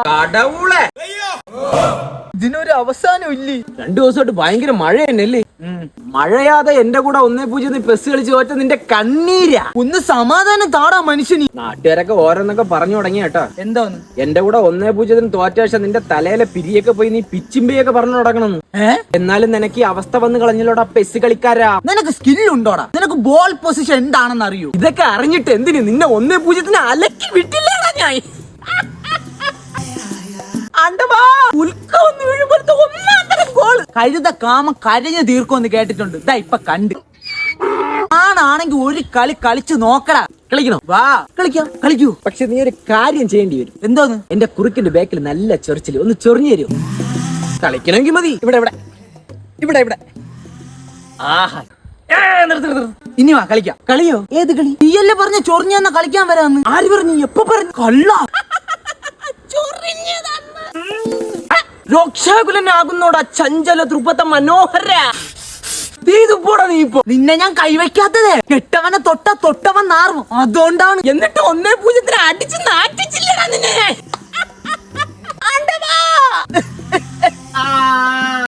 കടവുളെ ഇതിനൊരു അവസാനം ഇല്ലേ? 2 ദിവസമായിട്ട് ഭയങ്കര മഴ തന്നെയല്ലേ? മഴയാതെ എന്റെ കൂടെ 1-0 പെസ് കളിച്ച് തോറ്റ നിന്റെ കണ്ണീരാ. ഒന്ന് സമാധാനം താടാ മനുഷ്യന്. നാട്ടുകാരൊക്കെ ഓരോന്നൊക്കെ പറഞ്ഞു തുടങ്ങി കേട്ടാ. എന്താന്ന്? എന്റെ കൂടെ 1-0 തോറ്റ ശേഷം നിന്റെ തലയിലെ പിരിയൊക്കെ പോയി നീ പിച്ചിമ്പയൊക്കെ പറഞ്ഞു തുടങ്ങണമെന്ന്. എന്നാലും നിനക്ക് ഈ അവസ്ഥ വന്ന് കളഞ്ഞല്ലോടാ പെസ് കളിക്കാരാ. നിനക്ക് സ്കില്ലുണ്ടോടാ? നിനക്ക് ബോൾ പൊസിഷൻ എന്താണെന്ന് അറിയൂ? ഇതൊക്കെ അറിഞ്ഞിട്ട് എന്തിന് നിന്നെ 1-0 അലക്കി വിട്ടില്ലേടാ ഞാൻ. കഴുത കാമ കരഞ്ഞു തീർക്കുമെന്ന് കേട്ടിട്ടുണ്ട്. ഇതാ ഇപ്പൊ കണ്ട്. ആണാണെങ്കി ഒരു കളി കളിച്ചു നോക്കടാ. കളിക്കണോ? വാ കളിക്കാം. കളിക്കൂ. പക്ഷെ നീ ഒരു കാര്യം ചെയ്യേണ്ടി വരും. എന്തോന്ന്? എന്റെ കുറുക്കിന്റെ ബാക്കിൽ നല്ല ചൊറിച്ചില് ഒന്ന് ചൊറിഞ്ഞു തരും. കളിക്കണമെങ്കിൽ മതി. ഇവിടെ ഇവിടെ ഇവിടെ ഇവിടെ. ആഹാ, ഇനി വാ കളിക്കാം. കളിയോ? ഏത് കളി? നീയല്ലേ പറഞ്ഞ ചൊറിഞ്ഞെന്ന കളിക്കാൻ വരാന്ന്. ആര് പറഞ്ഞു? എപ്പോ പറഞ്ഞു? കള്ള രക്ഷാകുലനാകുന്നോടാ ചഞ്ചല ദ്രുപത മനോഹര. നീ ഇപ്പോ നിന്നെ ഞാൻ കൈവയ്ക്കാത്തത്. കെട്ടവനെ തൊട്ടവൻ നാറും. അതുകൊണ്ടാണ്. എന്നിട്ട് 1-0 അടിച്ച് നാട്ടിച്ചില്ലടാ നിന്നെ.